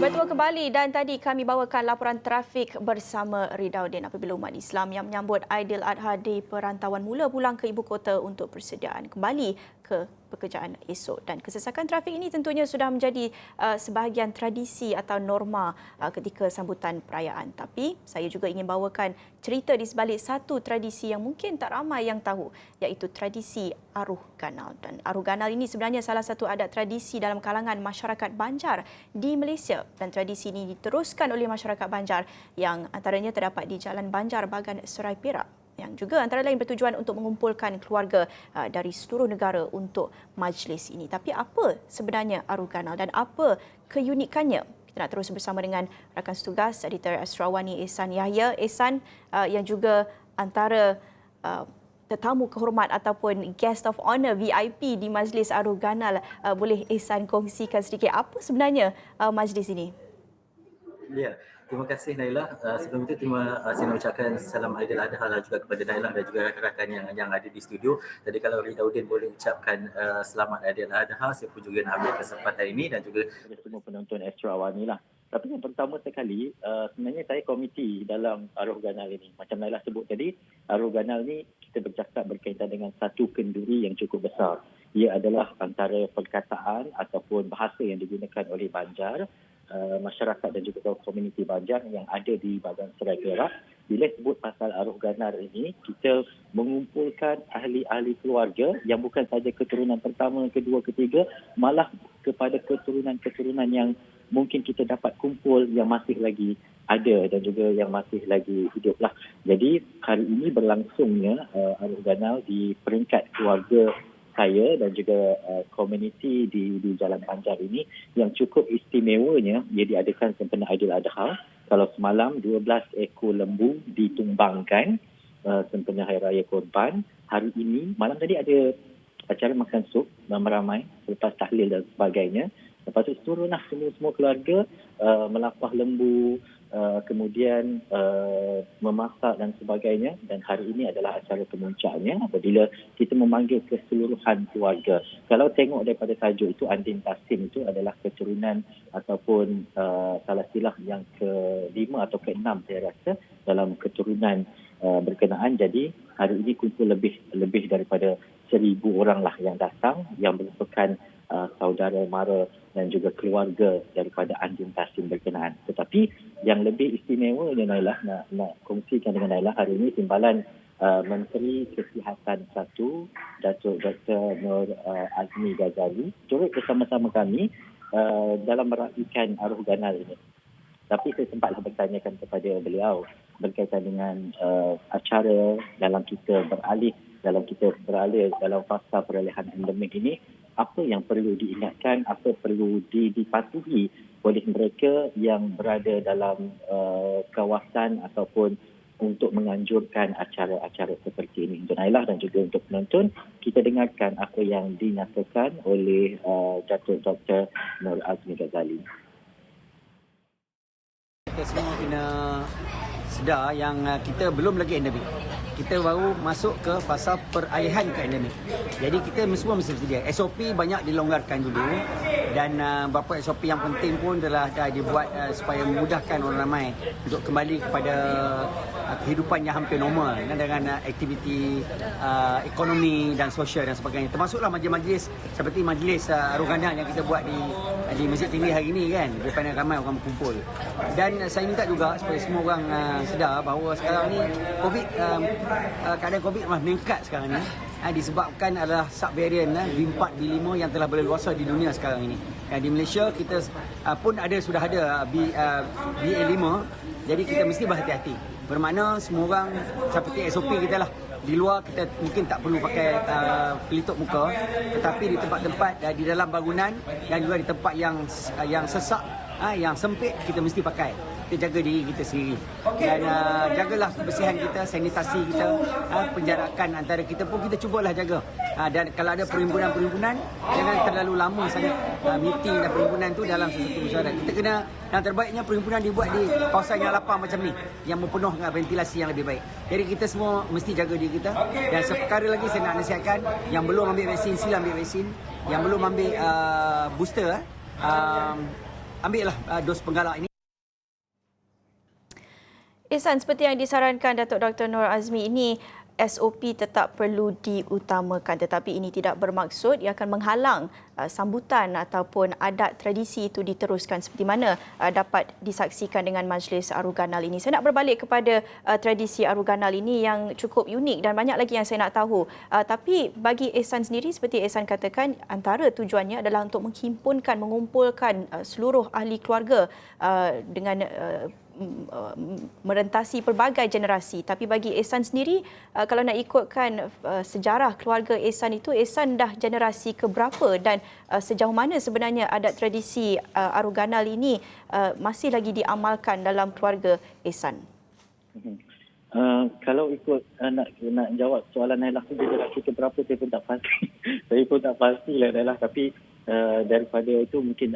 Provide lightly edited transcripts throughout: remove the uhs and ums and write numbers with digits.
Bertemu kembali dan tadi kami bawakan laporan trafik bersama Ridaudin apabila umat Islam yang menyambut Aidiladha di perantauan mula pulang ke ibu kota untuk persediaan kembali ke pekerjaan esok. Dan kesesakan trafik ini tentunya sudah menjadi sebahagian tradisi atau norma ketika sambutan perayaan. Tapi saya juga ingin bawakan cerita di sebalik satu tradisi yang mungkin tak ramai yang tahu, iaitu tradisi Aruh Ganal. Dan Aruh Ganal ini sebenarnya salah satu adat tradisi dalam kalangan masyarakat Banjar di Malaysia. Dan tradisi ini diteruskan oleh masyarakat Banjar yang antaranya terdapat di Jalan Banjar Bagan Serai Perak, yang juga antara lain bertujuan untuk mengumpulkan keluarga dari seluruh negara untuk majlis ini. Tapi apa sebenarnya Aruh Ganal dan apa keunikannya? Kita nak terus bersama dengan rakan setugas editor Astrawani Ehsan Yahya. Ehsan yang juga antara tetamu kehormat ataupun guest of honor VIP di majlis Aruh Ganal. Boleh Ehsan kongsikan sedikit apa sebenarnya majlis ini? Ya, terima kasih Naila. Sebelum itu saya nak ucapkan salam Aidiladha juga kepada Naila dan juga rakan-rakan yang ada di studio. Jadi kalau Ridaudin boleh ucapkan selamat Aidiladha, saya pun juga nak ambil kesempatan ini dan juga kepada semua penonton Astrawani lah. Tapi yang pertama sekali, sebenarnya saya komiti dalam Aruh Ganal ini. Macam Naila sebut tadi, Aruh Ganal ni kita bercakap berkaitan dengan satu kenduri yang cukup besar. Ia adalah antara perkataan ataupun bahasa yang digunakan oleh Banjar, masyarakat dan juga komuniti Banjar yang ada di Bagan Serai Perak. Bila sebut pasal Aruh Ganal ini, kita mengumpulkan ahli-ahli keluarga yang bukan saja keturunan pertama, kedua, ketiga, malah kepada keturunan-keturunan yang mungkin kita dapat kumpul yang masih lagi ada dan juga yang masih lagi hidup lah. Jadi hari ini berlangsungnya Aruh Ganal di peringkat keluarga saya dan juga komuniti di Jalan Banjar ini yang cukup istimewanya. Ia diadakan sempena Aidiladha. Kalau semalam 12 ekor lembu ditumbangkan sempena Hari Raya Korban. Hari ini malam tadi ada acara makan sup ramai-ramai selepas tahlil dan sebagainya. Lepas tu turunlah semua keluarga melapah lembu, kemudian memasak dan sebagainya. Dan hari ini adalah acara pemuncaknya apabila kita memanggil keseluruhan keluarga. Kalau tengok daripada tajuk itu, Andin Tasim itu adalah keturunan ataupun salah silah yang ke-5 atau ke-6 saya rasa dalam keturunan berkenaan. Jadi hari ini kumpul lebih daripada 1,000 orang lah yang datang, yang merupakan saudara mara dan juga keluarga daripada Andin Tasim berkenaan. Tetapi yang lebih istimewa Naila nak kongsikan dengan Naila hari ini, timbalan Menteri Kesihatan 1 Datuk Dr. Nur Azmi Ghazali turut bersama-sama kami dalam meraihkan Aruh Ganal ini. Tapi saya sempatlah bertanyakan kepada beliau berkaitan dengan acara dalam kita beralih dalam fasa perolehan endemik ini, apa yang perlu diingatkan, apa perlu dipatuhi oleh mereka yang berada dalam kawasan ataupun untuk menganjurkan acara-acara seperti ini. Untuk Nailah dan juga untuk penonton, kita dengarkan apa yang dinyatakan oleh Datuk Dr. Nur Azmi Ghazali. Kita semua kena sedar yang kita belum lagi endemik. Kita baru masuk ke fasa peralihan ke endemik. Jadi kita semua mesti sedia. SOP banyak dilonggarkan dulu dan beberapa SOP yang penting pun dah dibuat supaya memudahkan orang ramai untuk kembali kepada kehidupan yang hampir normal dengan aktiviti ekonomi dan sosial dan sebagainya. Termasuklah majlis-majlis seperti majlis Aruh Ganal yang kita buat di Masjid Tinggi hari ini kan, di mana ramai orang berkumpul. Dan saya minta juga supaya semua orang sedar bahawa sekarang ni keadaan COVID meningkat sekarang ni disebabkan adalah subvarian B4, B5 yang telah berleluasa di dunia sekarang ini. Di Malaysia kita pun sudah ada BA5, jadi kita mesti berhati-hati. Bermakna semua orang seperti SOP kita lah. Di luar kita mungkin tak perlu pakai pelitup muka, tetapi di tempat-tempat di dalam bangunan dan juga di tempat yang sesak, yang sempit, kita mesti pakai. Kita jaga diri kita sendiri dan jagalah kebersihan kita, sanitasi kita, penjarakan antara kita pun kita cubalah jaga. Dan kalau ada perhimpunan-perhimpunan, jangan terlalu lama sangat meeting dan perhimpunan tu dalam sesuatu mesyuarat. Kita kena, yang terbaiknya perhimpunan dibuat di kawasan yang lapang macam ni, yang berpenuh dengan ventilasi yang lebih baik. Jadi kita semua mesti jaga diri kita. Dan seperkara lagi saya nak nasihatkan, yang belum ambil vaksin, sila ambil vaksin. Yang belum ambil booster, ambillah dos penggalak ini. Ihsan, seperti yang disarankan Datuk Dr. Nur Azmi ini, SOP tetap perlu diutamakan, tetapi ini tidak bermaksud ia akan menghalang sambutan ataupun adat tradisi itu diteruskan seperti mana dapat disaksikan dengan Majlis Aruganal ini. Saya nak berbalik kepada tradisi Aruganal ini yang cukup unik dan banyak lagi yang saya nak tahu. Tapi bagi Ihsan sendiri, seperti Ihsan katakan, antara tujuannya adalah untuk mengumpulkan seluruh ahli keluarga dengan merentasi pelbagai generasi. Tapi bagi Ihsan sendiri, kalau nak ikutkan sejarah keluarga Ihsan itu, Ihsan dah generasi keberapa dan sejauh mana sebenarnya adat tradisi Aruganal ini masih lagi diamalkan dalam keluarga Ihsan? Kalau ikut nak jawab soalan Nailah tu generasi keberapa, saya pun tak pasti. Saya pun tak pasti lah Nailah, tapi daripada itu mungkin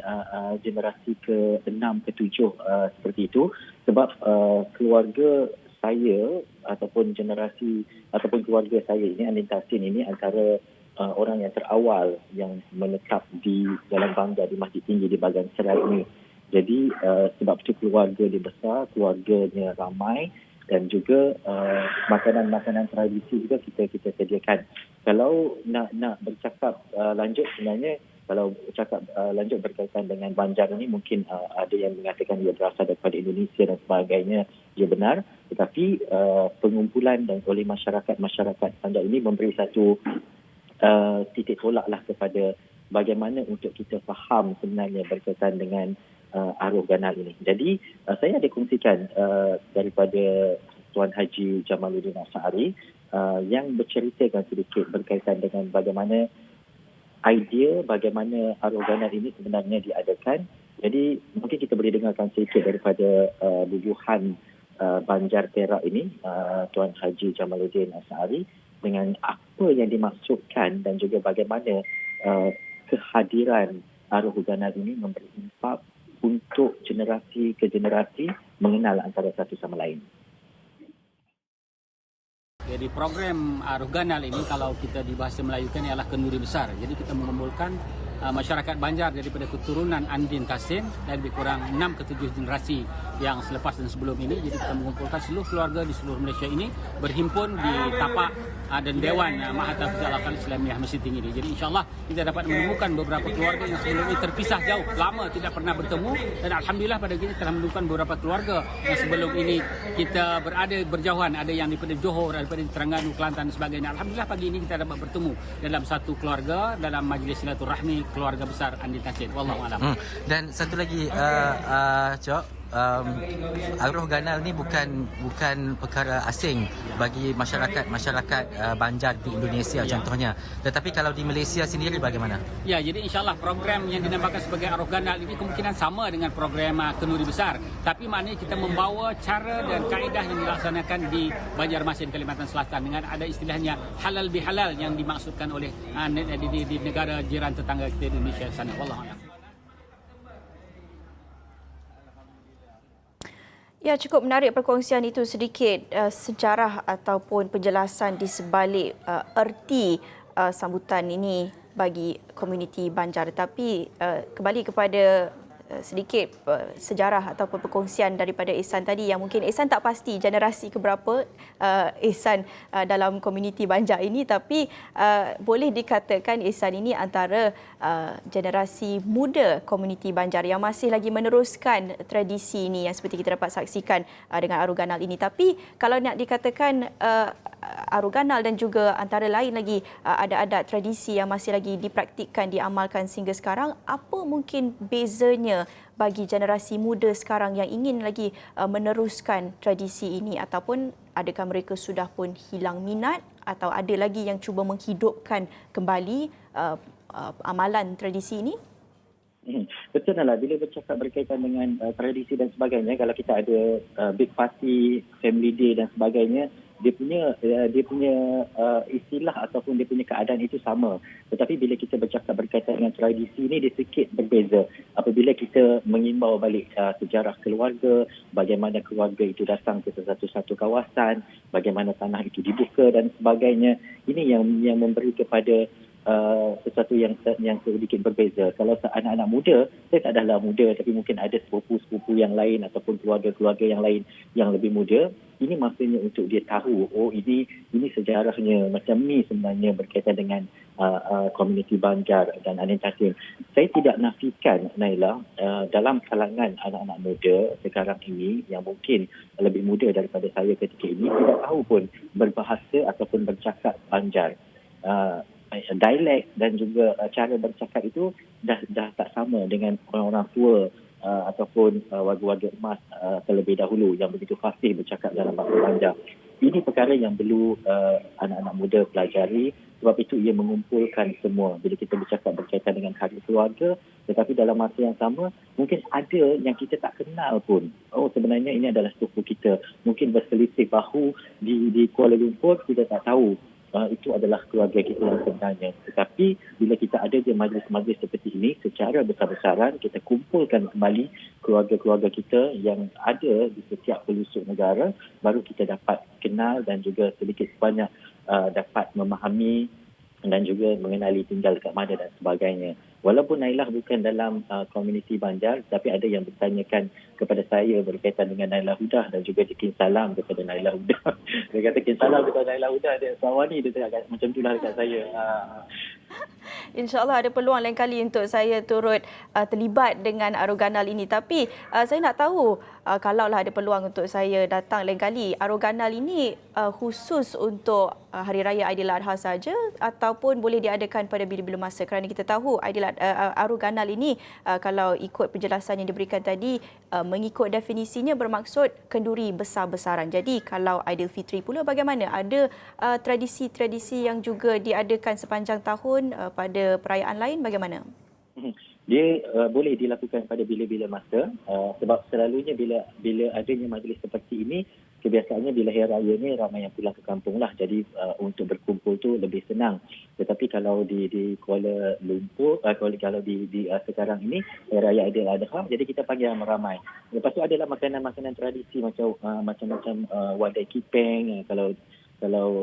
generasi ke-6 ke-7 seperti itu, sebab keluarga saya ataupun generasi ataupun keluarga saya ini, Andin Tahsin ini antara orang yang terawal yang menetap di Jalan Bangga di Masjid Tinggi di bahagian Serai ini. Jadi sebab itu keluarga dia besar, keluarganya ramai, dan juga makanan-makanan tradisi juga kita sediakan. Kalau nak bercakap lanjut, sebenarnya kalau bercakap lanjut berkaitan dengan Banjar ini, mungkin ada yang mengatakan ia berasal daripada Indonesia dan sebagainya. Ia benar, tetapi pengumpulan dan oleh masyarakat Banjar ini memberi satu titik tolak lah kepada bagaimana untuk kita faham sebenarnya berkaitan dengan Aruganal ini. Jadi saya ada kongsikan daripada Tuan Haji Jamaluddin Asy'ari yang berceritakan sedikit berkaitan dengan bagaimana idea bagaimana Aruganal ini sebenarnya diadakan. Jadi mungkin kita boleh dengarkan sedikit daripada bubuhan Banjar Perak ini, Tuan Haji Jamaluddin Asy'ari, dengan apa yang dimaksudkan dan juga bagaimana kehadiran Aruganal ini memberi impak untuk generasi ke generasi mengenal antara satu sama lain. Jadi program Aruganal ini kalau kita di bahasa Melayukan ialah kenduri besar. Jadi kita mengumpulkan masyarakat Banjar daripada keturunan Andin Tahsin dan lebih kurang 6 ke 7 generasi yang selepas dan sebelum ini. Jadi kita mengumpulkan seluruh keluarga di seluruh Malaysia ini berhimpun di tapak dan Dewan Mahatafiz Al-Akhlaq Islamiyah Masjid Tinggi ini. Jadi insyaAllah kita dapat menemukan beberapa keluarga yang sebelum ini terpisah jauh, lama tidak pernah bertemu, dan Alhamdulillah pada kita telah menemukan beberapa keluarga yang sebelum ini kita berada berjauhan, ada yang daripada Johor, daripada Terengganu, Kelantan dan sebagainya. Alhamdulillah pagi ini kita dapat bertemu dalam satu keluarga dalam majlis silaturahmi keluarga besar Andin Tahsin. Wallahu a'lam. Dan satu lagi Cok, Aruganal ni bukan perkara asing bagi masyarakat Banjar di Indonesia contohnya. Tetapi kalau di Malaysia sendiri bagaimana? Ya, jadi insyaAllah program yang dinamakan sebagai Aruganal ini kemungkinan sama dengan program kenduri besar. Tapi maknanya kita membawa cara dan kaedah yang dilaksanakan di Banjarmasin, Kalimantan Selatan, dengan ada istilahnya halal bihalal yang dimaksudkan oleh di negara jiran tetangga kita di Indonesia sana. Wallahu a'lam. Ya, cukup menarik perkongsian itu sedikit sejarah ataupun penjelasan di sebalik erti sambutan ini bagi komuniti Banjar. Tapi kembali kepada sedikit sejarah ataupun perkongsian daripada Ihsan tadi, yang mungkin Ihsan tak pasti generasi keberapa Ihsan dalam komuniti Banjar ini, tapi boleh dikatakan Ihsan ini antara generasi muda komuniti Banjar yang masih lagi meneruskan tradisi ini yang seperti kita dapat saksikan dengan Aruganal ini. Tapi kalau nak dikatakan Aruganal dan juga antara lain lagi adat-adat tradisi yang masih lagi dipraktikkan, diamalkan sehingga sekarang, apa mungkin bezanya bagi generasi muda sekarang yang ingin lagi meneruskan tradisi ini, ataupun adakah mereka sudah pun hilang minat atau ada lagi yang cuba menghidupkan kembali amalan tradisi ini? Betul lah, bila bercakap berkaitan dengan tradisi dan sebagainya, kalau kita ada big party, family day dan sebagainya, dia punya istilah ataupun dia punya keadaan itu sama. Tetapi bila kita bercakap berkaitan dengan tradisi ini, dia sedikit berbeza. Apabila kita mengimbau balik sejarah keluarga, bagaimana keluarga itu datang ke satu-satu kawasan, bagaimana tanah itu dibuka dan sebagainya, ini yang memberi kepada sesuatu yang sedikit berbeza. Kalau anak-anak muda, saya tak adalah muda, tapi mungkin ada sepupu-sepupu yang lain ataupun keluarga-keluarga yang lain yang lebih muda. Ini masanya untuk dia tahu, oh ini sejarahnya, macam ni sebenarnya berkaitan dengan komuniti Banjar dan Anir Kasim. Saya tidak nafikan, Naila, dalam kalangan anak-anak muda sekarang ini yang mungkin lebih muda daripada saya ketika ini, tidak tahu pun berbahasa ataupun bercakap Banjar. Dialek dan juga cara bercakap itu dah tak sama dengan orang-orang tua ataupun warga-warga emas terlebih dahulu yang begitu fasih bercakap dalam bahasa Banjar. Ini perkara yang perlu anak-anak muda pelajari, sebab itu ia mengumpulkan semua. Bila kita bercakap berkaitan dengan hari keluarga, tetapi dalam masa yang sama mungkin ada yang kita tak kenal pun. Oh, sebenarnya ini adalah sepupu kita. Mungkin berselisih bahu di Kuala Lumpur, kita tak tahu. Itu adalah keluarga kita yang sebenarnya. Tetapi bila kita ada di majlis-majlis seperti ini, secara besar-besaran kita kumpulkan kembali keluarga-keluarga kita yang ada di setiap pelosok negara, baru kita dapat kenal dan juga sedikit sebanyak dapat memahami dan juga mengenali tinggal dekat mana dan sebagainya. Walaupun Nailah bukan dalam komuniti Banjar, tapi ada yang bertanyakan kepada saya berkaitan dengan Nailah Huda dan juga dikirim salam kepada Nailah Huda. Dia kata kirim salam kepada Nailah Huda, dia Sawan ni dia cakap macam itulah dekat saya. InsyaAllah ada peluang lain kali untuk saya turut terlibat dengan Aroganal ini. Tapi saya nak tahu, kalaulah ada peluang untuk saya datang lain kali, Aroganal ini khusus untuk Hari Raya Aidiladha saja ataupun boleh diadakan pada bila-bila masa? Kerana kita tahu Aroganal ini kalau ikut penjelasan yang diberikan tadi, mengikut definisinya bermaksud kenduri besar-besaran. Jadi kalau Aidilfitri pula bagaimana? Ada tradisi-tradisi yang juga diadakan sepanjang tahun pada perayaan lain bagaimana? Dia boleh dilakukan pada bila-bila masa, sebab selalunya bila adanya majlis seperti ini, kebiasaannya bila hari raya ni ramai yang pulang ke kampung lah. Jadi untuk berkumpul tu lebih senang. Tetapi kalau di Kuala Lumpur, kalau di sekarang ini hari raya Aidiladha, jadi kita panggil ramai. Lepas tu adalah makanan-makanan tradisi macam-macam wadai kipeng. Kalau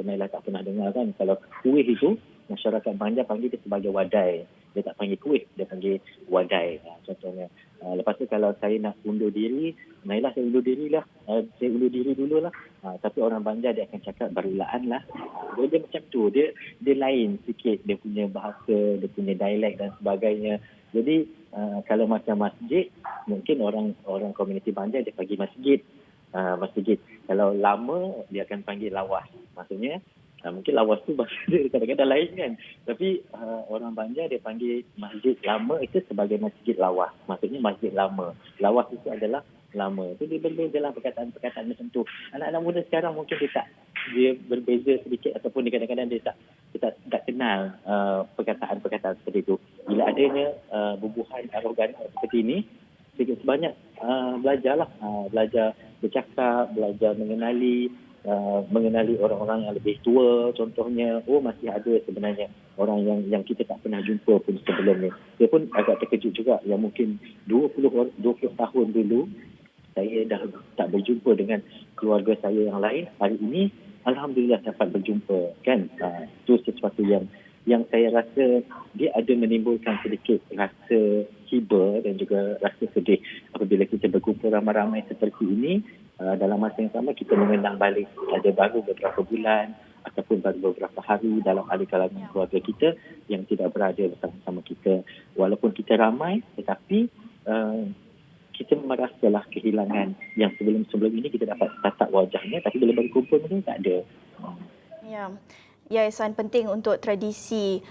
Nailah tak pernah dengar kan, kalau kuih itu masyarakat Banjar panggil dia sebagai wadai. Dia tak panggil kuih, dia panggil wadai contohnya. Lepas tu kalau saya nak undur diri, Nailah saya undur diri lah. Saya undur diri dulu lah. Tapi orang Banjar dia akan cakap barulaan lah. Dia macam tu. Dia lain sikit. Dia punya bahasa, dia punya dialek dan sebagainya. Jadi kalau macam masjid, mungkin orang komuniti Banjar dia panggil masjid. Masjid. Kalau lama, dia akan panggil lawas. Maksudnya, mungkin lawas tu bahasa dia kadang-kadang lain kan. Tapi orang Banjar dia panggil masjid lama itu sebagai masjid lawas. Maksudnya masjid lama. Lawas itu adalah lama. Itu dia berbeza dalam perkataan-perkataan macam tu. Anak-anak muda sekarang mungkin dia berbeza sedikit ataupun kadang-kadang dia tak kenal perkataan-perkataan seperti itu. Bila adanya bubuhan arogan seperti ini, sedikit sebanyak belajarlah. Belajar bercakap, belajar mengenali orang-orang yang lebih tua contohnya. Masih ada sebenarnya orang yang kita tak pernah jumpa pun sebelumnya. Dia pun agak terkejut juga yang mungkin 20 tahun dulu saya dah tak berjumpa dengan keluarga saya yang lain. Hari ini alhamdulillah dapat berjumpa kan. Itu sesuatu yang saya rasa dia ada menimbulkan sedikit rasa hiba dan juga rasa sedih apabila kita berkumpul ramai-ramai seperti ini. Dalam masa yang sama kita mengenang balik ada baru beberapa bulan ataupun baru beberapa hari dalam ahli kalangan keluarga kita yang tidak berada bersama-sama kita. Walaupun kita ramai tetapi kita merasalah kehilangan yang sebelum ini kita dapat tatap wajahnya, tapi bila berkumpul mungkin tak ada. Ya, Ihsan, penting untuk tradisi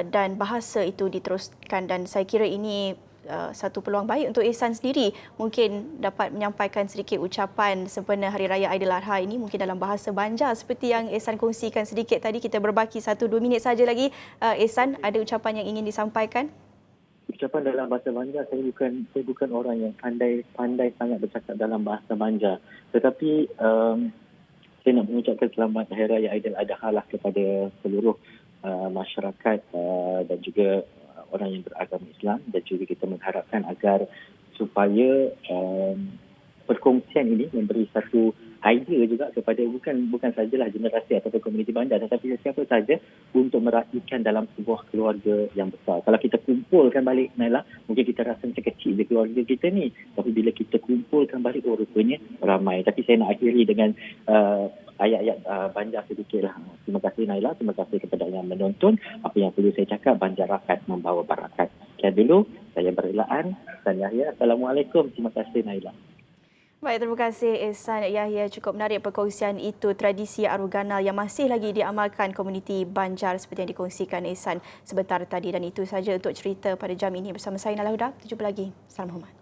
dan bahasa itu diteruskan dan saya kira ini satu peluang baik untuk Ihsan sendiri mungkin dapat menyampaikan sedikit ucapan sempena Hari Raya Aidiladha ini mungkin dalam bahasa Banjar seperti yang Ihsan kongsikan sedikit tadi. Kita berbaki 1-2 minit saja lagi. Ihsan, ada ucapan yang ingin disampaikan? Ucapan dalam bahasa Banjar, saya bukan orang yang pandai sangat bercakap dalam bahasa Banjar. Tetapi saya nak mengucapkan selamat Hari Raya Aidiladha lah kepada seluruh masyarakat dan juga orang yang beragama Islam, dan juga kita mengharapkan agar supaya perkongsian ini memberi satu idea juga kepada bukan sajalah generasi ataupun komuniti bandar, tetapi siapa saja untuk meraihkan dalam sebuah keluarga yang besar. Kalau kita kumpulkan balik, Naila, mungkin kita rasa macam kecil je keluarga kita ni, tapi bila kita kumpulkan balik, rupanya ramai. Tapi saya nak akhiri dengan ayat-ayat Banjar sedikit lah. Terima kasih Naila, terima kasih kepada yang menonton. Apa yang perlu saya cakap, Banjar rakat membawa barakat. Sekian dulu, saya Berilaan dan Yahya. Assalamualaikum, terima kasih Naila. Baik, terima kasih Ehsan Yahya. Cukup menarik perkongsian itu, tradisi Aruh Ganal yang masih lagi diamalkan komuniti Banjar seperti yang dikongsikan Ehsan sebentar tadi. Dan itu saja untuk cerita pada jam ini bersama saya Nala Huda. Jumpa lagi. Salam hormat.